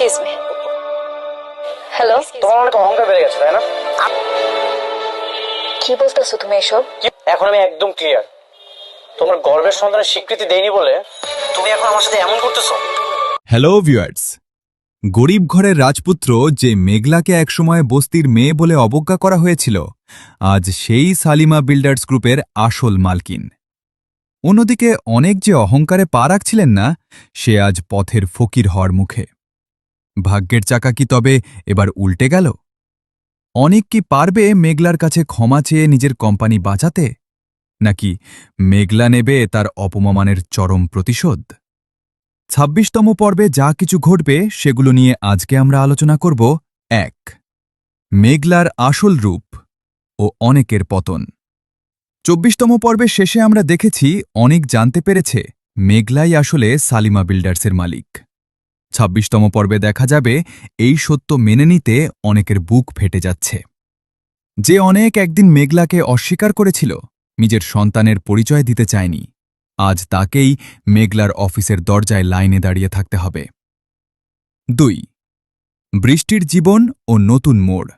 Excuse me. Hello, তোমার অনেক অহংকার বেড়ে গেছে তাই না? কি বলতেছো তুমি এসব? এখন আমি একদম ক্লিয়ার। তোমার গর্বের সন্তানের স্বীকৃতি দেইনি বলে তুমি এখন আমার সাথে এমন করতেছো। হ্যালো ভিউয়ার্স, গরিব ঘরের রাজপুত্র যে মেঘলাকে একসময় বস্তির মেয়ে বলে অবজ্ঞা করা হয়েছিল, আজ সেই সালিমা বিল্ডার্স গ্রুপের আসল মালকিন। অন্যদিকে অনেক যে অহংকারে পা রাখছিলেন না, সে আজ পথের ফকির হওয়ার মুখে। ভাগ্যের চাকা কি তবে এবার উল্টে গেল? অনেক কি পারবে মেঘলার কাছে ক্ষমা চেয়ে নিজের কোম্পানি বাঁচাতে, নাকি মেঘলা নেবে তার অপমানের চরম প্রতিশোধ? ২৬তম পর্বে যা কিছু ঘটবে সেগুলো নিয়ে আজকে আমরা আলোচনা করব। ১. মেঘলার আসল রূপ ও অনেকের পতন। ২৪তম পর্বের শেষে আমরা দেখেছি অনেক জানতে পেরেছে মেঘলাই আসলে সালিমা বিল্ডার্সের মালিক। ২৬তম পর্বে দেখা যাবে এই সত্য মেনে নিতে অনেকের বুক ফেটে যাচ্ছে। যে অনেক একদিন মেঘলাকে অস্বীকার করেছিল, নিজের সন্তানের পরিচয় দিতে চায়নি, আজ তাকেই মেঘলার অফিসের দরজায় লাইনে দাঁড়িয়ে থাকতে হবে। ২. বৃষ্টির জীবন ও নতুন মোড়।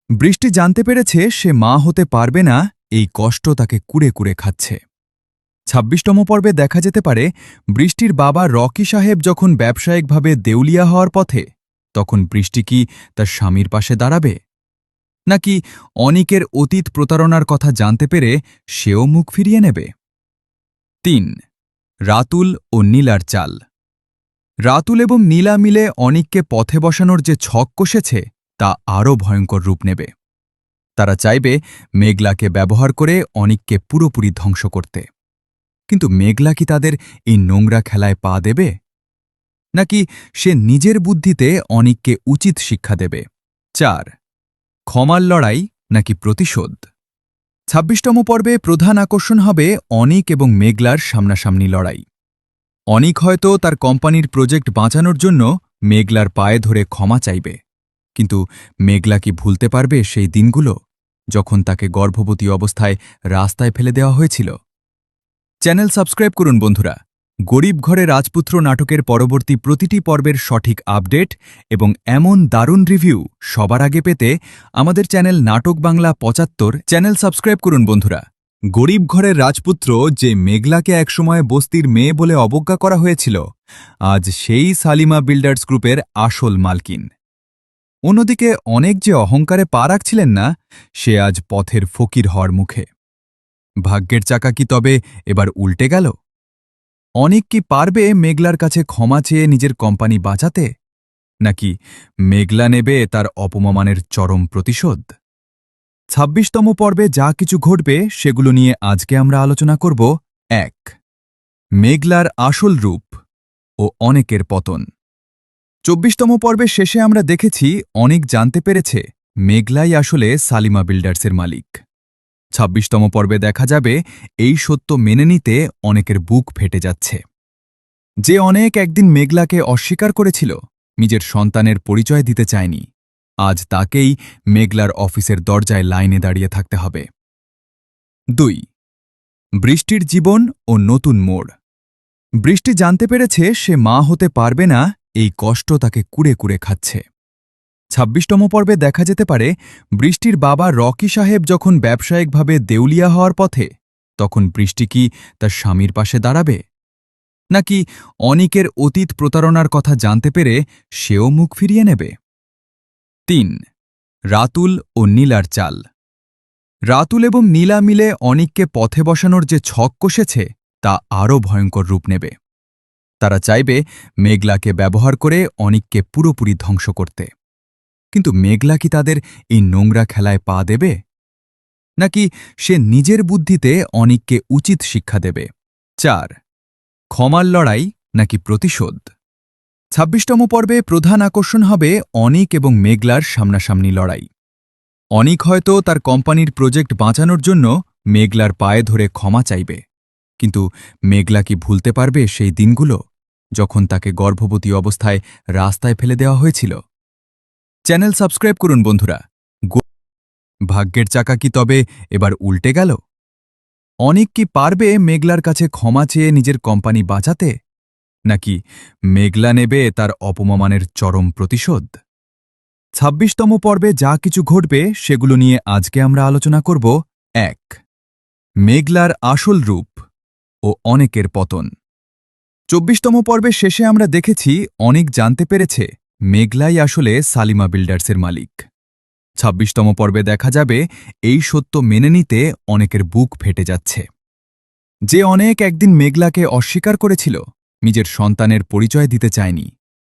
বৃষ্টি জানতে পেরেছে সে মা হতে পারবে না, এই কষ্ট তাকে কুড়ে কুড়ে খাচ্ছে। ২৬তম পর্বে দেখা যেতে পারে বৃষ্টির বাবা রকি সাহেব যখন ব্যবসায়িকভাবে দেউলিয়া হওয়ার পথে, তখন বৃষ্টি কি তার স্বামীর পাশে দাঁড়াবে, নাকি অনিকের অতীত প্রতারণার কথা জানতে পেরে সেও মুখ ফিরিয়ে নেবে? ৩. রাতুল ও নীলার চাল। রাতুল এবং নীলা মিলে অনিককে পথে বসানোর যে ছক কষেছে তা আরও ভয়ঙ্কর রূপ নেবে। তারা চাইবে মেঘলাকে ব্যবহার করে অনিককে পুরোপুরি ধ্বংস করতে। কিন্তু মেঘলা কি তাদের এই নোংরা খেলায় পা দেবে, নাকি সে নিজের বুদ্ধিতে অনিককে উচিত শিক্ষা দেবে? ৪. ক্ষমার লড়াই নাকি প্রতিশোধ। ২৬তম পর্বে প্রধান আকর্ষণ হবে অনিক এবং মেঘলার সামনাসামনি লড়াই। অনিক হয়তো তার কোম্পানির প্রজেক্ট বাঁচানোর জন্য মেঘলার পায়ে ধরে ক্ষমা চাইবে, কিন্তু মেঘলা কি ভুলতে পারবে সেই দিনগুলো যখন তাকে গর্ভবতী অবস্থায় রাস্তায় ফেলে দেওয়া হয়েছিল? চ্যানেল সাবস্ক্রাইব করুন বন্ধুরা। গরিব ঘরে রাজপুত্র নাটকের পরবর্তী প্রতিটি পর্বের সঠিক আপডেট এবং এমন দারুণ রিভিউ সবার আগে পেতে আমাদের চ্যানেল নাটক বাংলা ৭৫ চ্যানেল সাবস্ক্রাইব করুন বন্ধুরা। গরিব ঘরের রাজপুত্র যে মেঘলাকে একসময় বস্তির মেয়ে বলে অবজ্ঞা করা হয়েছিল, আজ সেই সালিমা বিল্ডার্স গ্রুপের আসল মালকিন। অন্যদিকে অনেক যে অহংকারে পা রাখছিলেন না, সে আজ পথের ফকির হওয়ার মুখে। ভাগ্যের চাকা কি তবে এবার উল্টে গেল? অনেক কি পারবে মেঘলার কাছে ক্ষমা চেয়ে নিজের কোম্পানি বাঁচাতে, নাকি মেঘলা নেবে তার অপমানের চরম প্রতিশোধ? ২৬তম পর্বে যা কিছু ঘটবে সেগুলো নিয়ে আজকে আমরা আলোচনা করব। ১. মেঘলার আসল রূপ ও অনেকের পতন। ২৪তম পর্বের শেষে আমরা দেখেছি অনেক জানতে পেরেছে মেঘলাই আসলে সালিমা বিল্ডার্সের মালিক। ২৬তম পর্বে দেখা যাবে এই সত্য মেনে নিতে অনেকের বুক ফেটে যাচ্ছে। যে অনেক একদিন মেঘলাকে অস্বীকার করেছিল, নিজের সন্তানের পরিচয় দিতে চায়নি, আজ তাকেই মেঘলার অফিসের দরজায় লাইনে দাঁড়িয়ে থাকতে হবে। ২. বৃষ্টির জীবন ও নতুন মোড়। বৃষ্টি জানতে পেরেছে সে মা হতে পারবে না, এই কষ্ট তাকে কুড়ে কুড়ে খাচ্ছে। ২৬তম পর্বে দেখা যেতে পারে বৃষ্টির বাবা রকি সাহেব যখন ব্যবসায়িকভাবে দেউলিয়া হওয়ার পথে, তখন বৃষ্টি কি তার স্বামীর পাশে দাঁড়াবে, নাকি অনিকের অতীত প্রতারণার কথা জানতে পেরে সেও মুখ ফিরিয়ে নেবে? ৩. রাতুল ও নীলার চাল। রাতুল এবং নীলা মিলে অনিককে পথে বসানোর যে ছক কষেছে তা আরও ভয়ঙ্কর রূপ নেবে। তারা চাইবে মেঘলাকে ব্যবহার করে অনিককে পুরোপুরি ধ্বংস করতে। কিন্তু মেঘলা কি তাদের এই নোংরা খেলায় পা দেবে, নাকি সে নিজের বুদ্ধিতে অনিককে উচিত শিক্ষা দেবে? ৪. ক্ষমার লড়াই নাকি প্রতিশোধ। ২৬তম পর্বে প্রধান আকর্ষণ হবে অনিক এবং মেঘলার সামনাসামনি লড়াই। অনিক হয়তো তার কোম্পানির প্রজেক্ট বাঁচানোর জন্য মেঘলার পায়ে ধরে ক্ষমা চাইবে, কিন্তু মেঘলা কি ভুলতে পারবে সেই দিনগুলো যখন তাকে গর্ভবতী অবস্থায় রাস্তায় ফেলে দেওয়া হয়েছিল? চ্যানেল সাবস্ক্রাইব করুন বন্ধুরা। ভাগ্যের চাকা কি তবে এবার উল্টে গেল? অনেক কি পারবে মেঘলার কাছে ক্ষমা চেয়ে নিজের কোম্পানি বাঁচাতে, নাকি মেঘলা নেবে তার অপমানের চরম প্রতিশোধ? ২৬তম পর্বে যা কিছু ঘটবে সেগুলো নিয়ে আজকে আমরা আলোচনা করব। ১. মেঘলার আসল রূপ ও অনেকের পতন। ২৪তম পর্বের শেষে আমরা দেখেছি অনেক জানতে পেরেছে মেঘলাই আসলে সালিমা বিল্ডার্সের মালিক। ২৬তম পর্বে দেখা যাবে এই সত্য মেনে নিতে অনেকের বুক ফেটে যাচ্ছে। যে অনেক একদিন মেঘলাকে অস্বীকার করেছিল, নিজের সন্তানের পরিচয় দিতে চায়নি,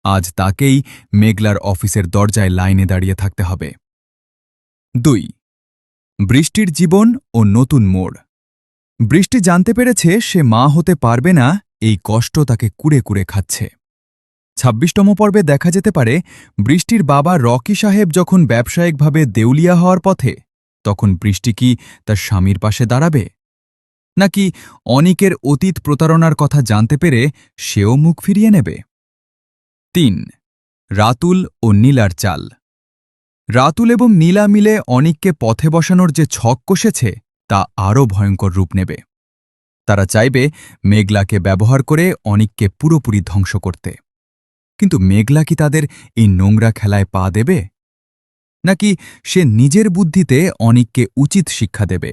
আজ তাকেই মেঘলার অফিসের দরজায় লাইনে দাঁড়িয়ে থাকতে হবে। ২. বৃষ্টির জীবন ও নতুন মোড়। বৃষ্টি জানতে পেরেছে সে মা হতে পারবে না, এই কষ্ট তাকে কুড়ে কুড়ে খাচ্ছে। ২৬তম পর্বে দেখা যেতে পারে বৃষ্টির বাবা রকি সাহেব যখন ব্যবসায়িকভাবে দেউলিয়া হওয়ার পথে, তখন বৃষ্টি কি তার স্বামীর পাশে দাঁড়াবে, নাকি অনিকের অতীত প্রতারণার কথা জানতে পেরে সেও মুখ ফিরিয়ে নেবে? ৩. রাতুল ও নীলার চাল। রাতুল এবং নীলা মিলে অনিককে পথে বসানোর যে ছক কষেছে তা আরও ভয়ঙ্কর রূপ নেবে। তারা চাইবে মেঘলাকে ব্যবহার করে অনিককে পুরোপুরি ধ্বংস করতে। কিন্তু মেঘলা কি তাদের এই নোংরা খেলায় পা দেবে, নাকি সে নিজের বুদ্ধিতে অনিককে উচিত শিক্ষা দেবে?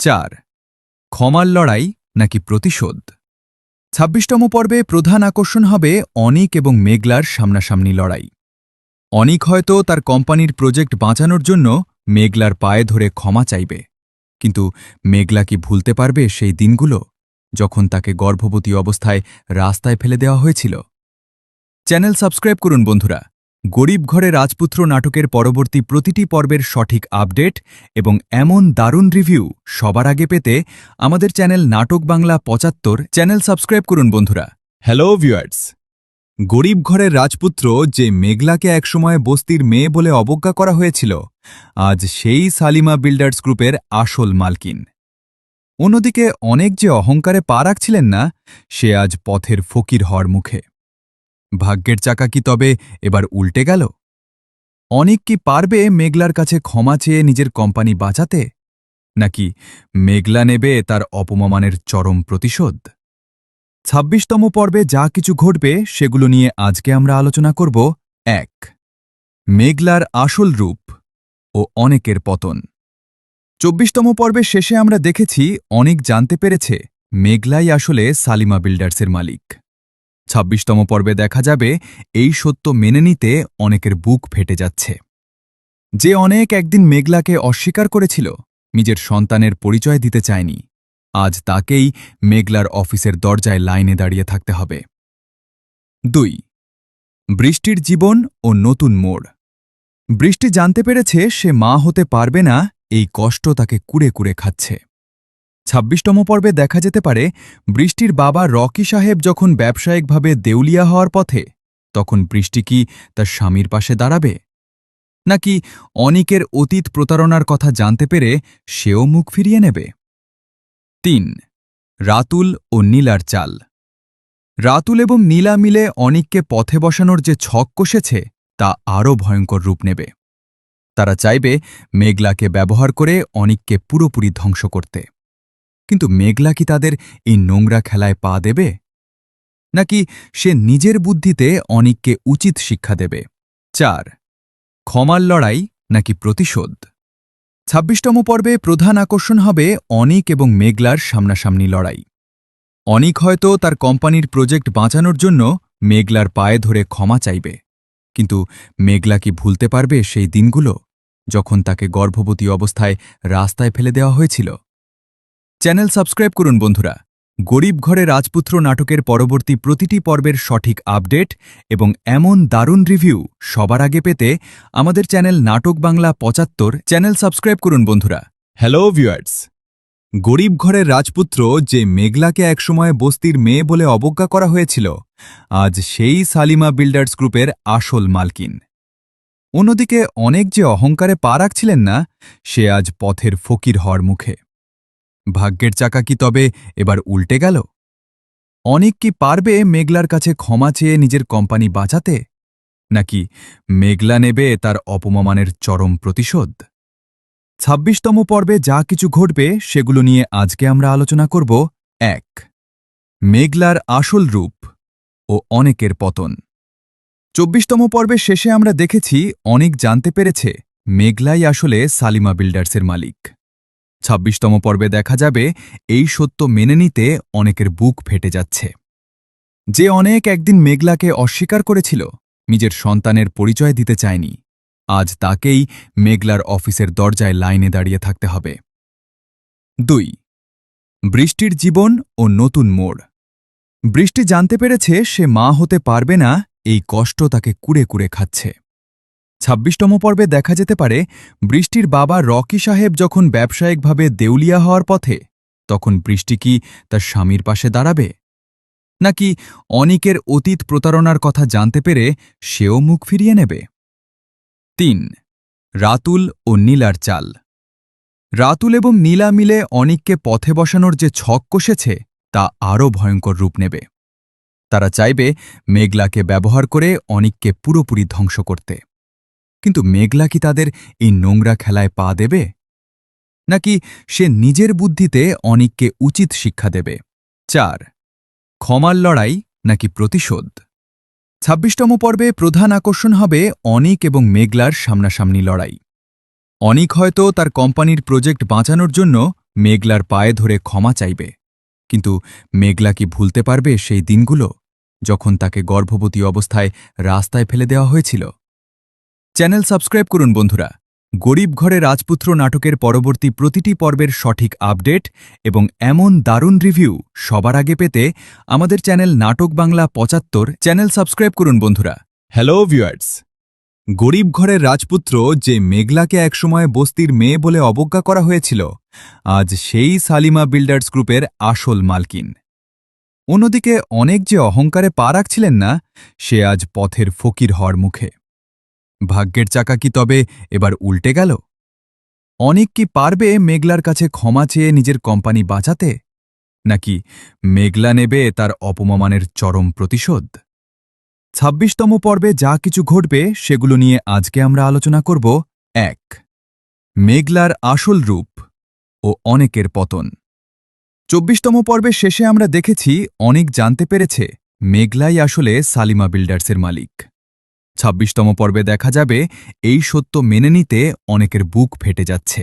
৪. ক্ষমার লড়াই নাকি প্রতিশোধ। ২৬তম পর্বে প্রধান আকর্ষণ হবে অনিক এবং মেঘলার সামনাসামনি লড়াই। অনিক হয়তো তার কোম্পানির প্রজেক্ট বাঁচানোর জন্য মেঘলার পায়ে ধরে ক্ষমা চাইবে, কিন্তু মেঘলা কি ভুলতে পারবে সেই দিনগুলো যখন তাকে গর্ভবতী অবস্থায় রাস্তায় ফেলে দেওয়া হয়েছিল? চ্যানেল সাবস্ক্রাইব করুন বন্ধুরা। গরিব ঘরে রাজপুত্র নাটকের পরবর্তী প্রতিটি পর্বের সঠিক আপডেট এবং এমন দারুণ রিভিউ সবার আগে পেতে আমাদের চ্যানেল নাটক বাংলা ৭৫ চ্যানেল সাবস্ক্রাইব করুন বন্ধুরা। Hello viewers. গরিব ঘরের রাজপুত্র যে মেঘলাকে একসময় বস্তির মেয়ে বলে অবজ্ঞা করা হয়েছিল, আজ সেই সালিমা বিল্ডার্স গ্রুপের আসল মালকিন। অন্যদিকে অনেক যে অহংকারে পা রাখছিলেন না, সে আজ পথের ফকির হওয়ার মুখে। ভাগ্যের চাকা কি তবে এবার উল্টে গেল? অনিক কি পারবে মেঘলার কাছে ক্ষমা চেয়ে নিজের কোম্পানি বাঁচাতে, নাকি মেঘলা নেবে তার অপমানের চরম প্রতিশোধ? ২৬তম পর্বে যা কিছু ঘটবে সেগুলো নিয়ে আজকে আমরা আলোচনা করব। ১. মেঘলার আসল রূপ ও অনেকের পতন। ২৪তম পর্বের শেষে আমরা দেখেছি অনেক জানতে পেরেছে মেঘলাই আসলে সালিমা বিল্ডার্সের মালিক। ২৬তম পর্বে দেখা যাবে এই সত্য মেনে নিতে অনেকের বুক ফেটে যাচ্ছে। যে অনেক একদিন মেঘলাকে অস্বীকার করেছিল, নিজের সন্তানের পরিচয় দিতে চায়নি, আজ তাকেই মেঘলার অফিসের দরজায় লাইনে দাঁড়িয়ে থাকতে হবে। ২. বৃষ্টির জীবন ও নতুন মোড়। বৃষ্টি জানতে পেরেছে সে মা হতে পারবে না, এই কষ্ট তাকে কুড়ে কুড়ে খাচ্ছে। ২৬তম পর্বে দেখা যেতে পারে বৃষ্টির বাবা রকি সাহেব যখন ব্যবসায়িকভাবে দেউলিয়া হওয়ার পথে, তখন বৃষ্টি কি তার স্বামীর পাশে দাঁড়াবে, নাকি অনিকের অতীত প্রতারণার কথা জানতে পেরে সেও মুখ ফিরিয়ে নেবে? ৩. রাতুল ও নীলার চাল। রাতুল এবং নীলা মিলে অনিককে পথে বসানোর যে ছক কষেছে তা আরও ভয়ঙ্কর রূপ নেবে। তারা চাইবে মেঘলাকে ব্যবহার করে অনিককে পুরোপুরি ধ্বংস করতে। কিন্তু মেঘলা কি তাদের এই নোংরা খেলায় পা দেবে, নাকি সে নিজের বুদ্ধিতে অনিককে উচিত শিক্ষা দেবে? ৪. ক্ষমার লড়াই নাকি প্রতিশোধ। ২৬তম পর্বে প্রধান আকর্ষণ হবে অনিক এবং মেঘলার সামনাসামনি লড়াই। অনিক হয়তো তার কোম্পানির প্রজেক্ট বাঁচানোর জন্য মেঘলার পায়ে ধরে ক্ষমা চাইবে, কিন্তু মেঘলা কি ভুলতে পারবে সেই দিনগুলো যখন তাকে গর্ভবতী অবস্থায় রাস্তায় ফেলে দেওয়া হয়েছিল? চ্যানেল সাবস্ক্রাইব করুন বন্ধুরা। গরিব ঘরে রাজপুত্র নাটকের পরবর্তী প্রতিটি পর্বের সঠিক আপডেট এবং এমন দারুণ রিভিউ সবার আগে পেতে আমাদের চ্যানেল নাটক বাংলা ৭৫ চ্যানেল সাবস্ক্রাইব করুন বন্ধুরা। Hello viewers. গরিব ঘরের রাজপুত্র যে মেঘলাকে একসময় বস্তির মেয়ে বলে অবজ্ঞা করা হয়েছিল, আজ সেই সালিমা বিল্ডার্স গ্রুপের আসল মালকিন। অন্যদিকে অনেক যে অহংকারে পা রাখছিলেন না, সে আজ পথের ফকির হওয়ার মুখে। ভাগ্যের চাকা কি তবে এবার উল্টে গেল? অনিক কি পারবে মেঘলার কাছে ক্ষমা চেয়ে নিজের কোম্পানি বাঁচাতে, নাকি মেঘলা নেবে তার অপমানের চরম প্রতিশোধ? ২৬তম পর্বে যা কিছু ঘটবে সেগুলো নিয়ে আজকে আমরা আলোচনা করব। ১. মেঘলার আসল রূপ ও অনেকের পতন। ২৪তম পর্বের শেষে আমরা দেখেছি অনেক জানতে পেরেছে মেঘলাই আসলে সালিমা বিল্ডার্সের মালিক। ২৬তম পর্বে দেখা যাবে এই সত্য মেনে নিতে অনেকের বুক ফেটে যাচ্ছে। যে অনেক একদিন মেঘলাকে অস্বীকার করেছিল, নিজের সন্তানের পরিচয় দিতে চায়নি, আজ তাকেই মেঘলার অফিসের দরজায় লাইনে দাঁড়িয়ে থাকতে হবে। ২. বৃষ্টির জীবন ও নতুন মোড়। বৃষ্টি জানতে পেরেছে সে মা হতে পারবে না, এই কষ্ট তাকে কুড়ে কুড়ে খাচ্ছে। ২৬তম পর্বে দেখা যেতে পারে বৃষ্টির বাবা রকি সাহেব যখন ব্যবসায়িকভাবে দেউলিয়া হওয়ার পথে, তখন বৃষ্টি কি তার স্বামীর পাশে দাঁড়াবে, নাকি অনিকের অতীত প্রতারণার কথা জানতে পেরে সেও মুখ ফিরিয়ে নেবে? ৩. রাতুল ও নীলার চাল। রাতুল এবং নীলা মিলে অনিককে পথে বসানোর যে ছক কষেছে তা আরও ভয়ঙ্কর রূপ নেবে। তারা চাইবে মেঘলাকে ব্যবহার করে অনিককে পুরোপুরি ধ্বংস করতে। কিন্তু মেঘলা কি তাদের এই নোংরা খেলায় পা দেবে, নাকি সে নিজের বুদ্ধিতে অনিককে উচিত শিক্ষা দেবে? ৪. ক্ষমার লড়াই নাকি প্রতিশোধ। ২৬তম পর্বে প্রধান আকর্ষণ হবে অনিক এবং মেঘলার সামনাসামনি লড়াই। অনিক হয়তো তার কোম্পানির প্রজেক্ট বাঁচানোর জন্য মেঘলার পায়ে ধরে ক্ষমা চাইবে, কিন্তু মেঘলা কি ভুলতে পারবে সেই দিনগুলো যখন তাকে গর্ভবতী অবস্থায় রাস্তায় ফেলে দেওয়া হয়েছিল? চ্যানেল সাবস্ক্রাইব করুন বন্ধুরা। গরিব ঘরে রাজপুত্র নাটকের পরবর্তী প্রতিটি পর্বের সঠিক আপডেট এবং এমন দারুণ রিভিউ সবার আগে পেতে আমাদের চ্যানেল নাটক বাংলা ৭৫ চ্যানেল সাবস্ক্রাইব করুন বন্ধুরা। Hello viewers. গরিব ঘরের রাজপুত্র যে মেঘলাকে একসময় বস্তির মেয়ে বলে অবজ্ঞা করা হয়েছিল, আজ সেই সালিমা বিল্ডার্স গ্রুপের আসল মালকিন। অন্যদিকে অনেক যে অহংকারে পা রাখছিলেন না, সে আজ পথের ফকির হওয়ার মুখে। ভাগ্যের চাকা কি তবে এবার উল্টে গেল? অনিক কি পারবে মেঘলার কাছে ক্ষমা চেয়ে নিজের কোম্পানি বাঁচাতে, নাকি মেঘলা নেবে তার অপমানের চরম প্রতিশোধ? ২৬তম পর্বে যা কিছু ঘটবে সেগুলো নিয়ে আজকে আমরা আলোচনা করব। ১. মেঘলার আসল রূপ ও অনেকের পতন। ২৪তম পর্বের শেষে আমরা দেখেছি অনেক জানতে পেরেছে মেঘলাই আসলে সালিমা বিল্ডার্সের মালিক। ২৬তম পর্বে দেখা যাবে এই সত্য মেনে নিতে অনেকের বুক ফেটে যাচ্ছে।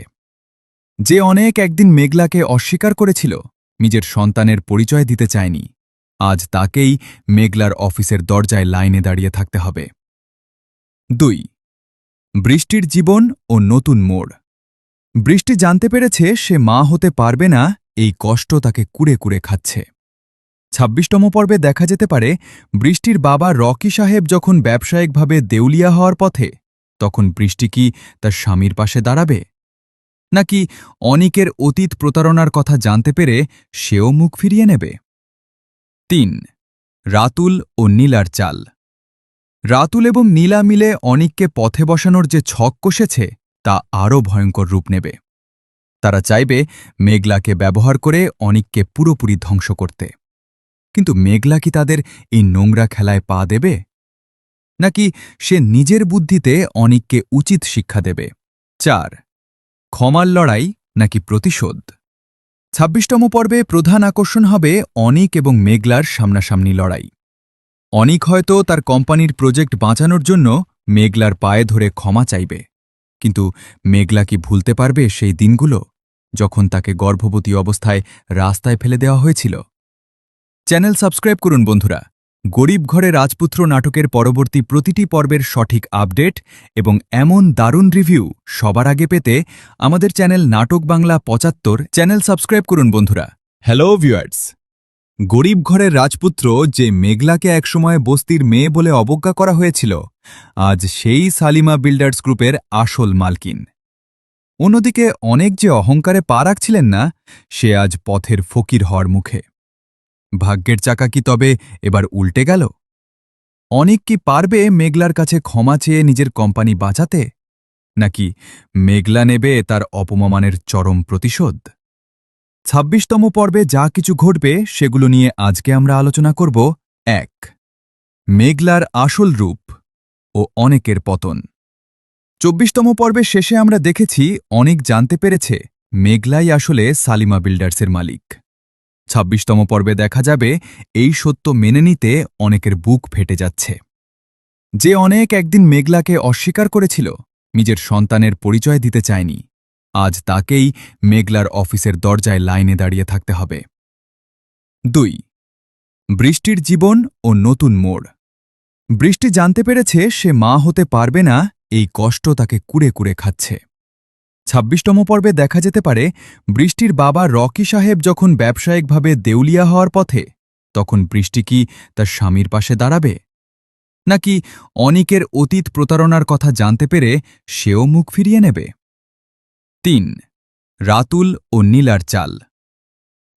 যে অনেক একদিন মেঘলাকে অস্বীকার করেছিল, নিজের সন্তানের পরিচয় দিতে চায়নি, আজ তাকেই মেঘলার অফিসের দরজায় লাইনে দাঁড়িয়ে থাকতে হবে। ২. বৃষ্টির জীবন ও নতুন মোড়। বৃষ্টি জানতে পেরেছে সে মা হতে পারবে না, এই কষ্ট তাকে কুড়ে কুড়ে খাচ্ছে। ২৬তম পর্বে দেখা যেতে পারে বৃষ্টির বাবা রকি সাহেব যখন ব্যবসায়িকভাবে দেউলিয়া হওয়ার পথে, তখন বৃষ্টি কি তার স্বামীর পাশে দাঁড়াবে, নাকি অনিকের অতীত প্রতারণার কথা জানতে পেরে সেও মুখ ফিরিয়ে নেবে? ৩. রাতুল ও নীলার চাল। রাতুল এবং নীলা মিলে অনিককে পথে বসানোর যে ছক কষেছে তা আরও ভয়ঙ্কর রূপ নেবে। তারা চাইবে মেঘলাকে ব্যবহার করে অনিককে পুরোপুরি ধ্বংস করতে। কিন্তু মেঘলা কি তাদের এই নোংরা খেলায় পা দেবে, নাকি সে নিজের বুদ্ধিতে অনিককে উচিত শিক্ষা দেবে? ৪. ক্ষমার লড়াই নাকি প্রতিশোধ। ২৬তম পর্বে প্রধান আকর্ষণ হবে অনিক এবং মেঘলার সামনাসামনি লড়াই। অনিক হয়তো তার কোম্পানির প্রজেক্ট বাঁচানোর জন্য মেঘলার পায়ে ধরে ক্ষমা চাইবে, কিন্তু মেঘলা কি ভুলতে পারবে সেই দিনগুলো যখন তাকে গর্ভবতী অবস্থায় রাস্তায় ফেলে দেওয়া হয়েছিল? চ্যানেল সাবস্ক্রাইব করুন বন্ধুরা। গরিব ঘরে রাজপুত্র নাটকের পরবর্তী প্রতিটি পর্বের সঠিক আপডেট এবং এমন দারুণ রিভিউ সবার আগে পেতে আমাদের চ্যানেল নাটক বাংলা ৭৫ চ্যানেল সাবস্ক্রাইব করুন বন্ধুরা। Hello viewers. গরিব ঘরের রাজপুত্র যে মেঘলাকে একসময় বস্তির মেয়ে বলে অবজ্ঞা করা হয়েছিল, আজ সেই সালিমা বিল্ডার্স গ্রুপের আসল মালকিন। অন্যদিকে অনেক যে অহংকারে পা রাখছিলেন না, সে আজ পথের ফকির হওয়ার মুখে। ভাগ্যের চাকা কি তবে এবার উল্টে গেল? অনিক কি পারবে মেঘলার কাছে ক্ষমা চেয়ে নিজের কোম্পানি বাঁচাতে, নাকি মেঘলা নেবে তার অপমানের চরম প্রতিশোধ? ২৬তম পর্বে যা কিছু ঘটবে সেগুলো নিয়ে আজকে আমরা আলোচনা করব। ১. মেঘলার আসল রূপ ও অনেকের পতন। ২৪তম পর্বের শেষে আমরা দেখেছি অনেক জানতে পেরেছে মেঘলাই আসলে সালিমা বিল্ডার্সের মালিক। ২৬তম পর্বে দেখা যাবে এই সত্য মেনে নিতে অনেকের বুক ফেটে যাচ্ছে। যে অনেক একদিন মেঘলাকে অস্বীকার করেছিল, নিজের সন্তানের পরিচয় দিতে চায়নি, আজ তাকেই মেঘলার অফিসের দরজায় লাইনে দাঁড়িয়ে থাকতে হবে। ২. বৃষ্টির জীবন ও নতুন মোড়। বৃষ্টি জানতে পেরেছে সে মা হতে পারবে না, এই কষ্ট তাকে কুড়ে কুড়ে খাচ্ছে। ২৬তম পর্বে দেখা যেতে পারে বৃষ্টির বাবা রকি সাহেব যখন ব্যবসায়িকভাবে দেউলিয়া হওয়ার পথে, তখন বৃষ্টি কি তার স্বামীর পাশে দাঁড়াবে, নাকি অনিকের অতীত প্রতারণার কথা জানতে পেরে সেও মুখ ফিরিয়ে নেবে? ৩. রাতুল ও নীলার চাল।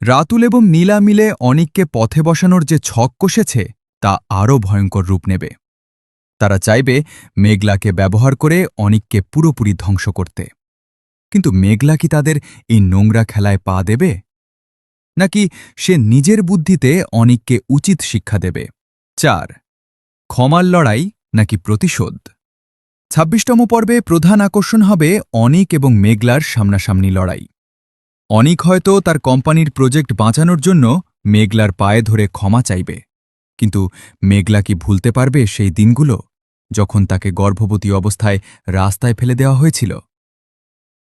রাতুল এবং নীলা মিলে অনিককে পথে বসানোর যে ছক কষেছে তা আরও ভয়ঙ্কর রূপ নেবে। তারা চাইবে মেঘলাকে ব্যবহার করে অনিককে পুরোপুরি ধ্বংস করতে। কিন্তু মেঘলা কি তাদের এই নোংরা খেলায় পা দেবে, নাকি সে নিজের বুদ্ধিতে অনিককে উচিত শিক্ষা দেবে? ৪. ক্ষমার লড়াই নাকি প্রতিশোধ। ২৬তম পর্বে প্রধান আকর্ষণ হবে অনিক এবং মেঘলার সামনাসামনি লড়াই। অনিক হয়তো তার কোম্পানির প্রজেক্ট বাঁচানোর জন্য মেঘলার পায়ে ধরে ক্ষমা চাইবে, কিন্তু মেঘলা কি ভুলতে পারবে সেই দিনগুলো যখন তাকে গর্ভবতী অবস্থায় রাস্তায় ফেলে দেওয়া হয়েছিল?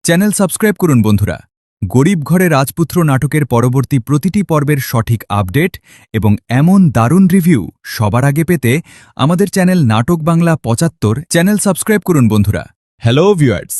চ্যানেল সাবস্ক্রাইব করুন বন্ধুরা। গরিব ঘরে রাজপুত্র নাটকের পরবর্তী প্রতিটি পর্বের সঠিক আপডেট এবং এমন দারুণ রিভিউ সবার আগে পেতে আমাদের চ্যানেল নাটক বাংলা ৭৫ চ্যানেল সাবস্ক্রাইব করুন বন্ধুরা। Hello viewers.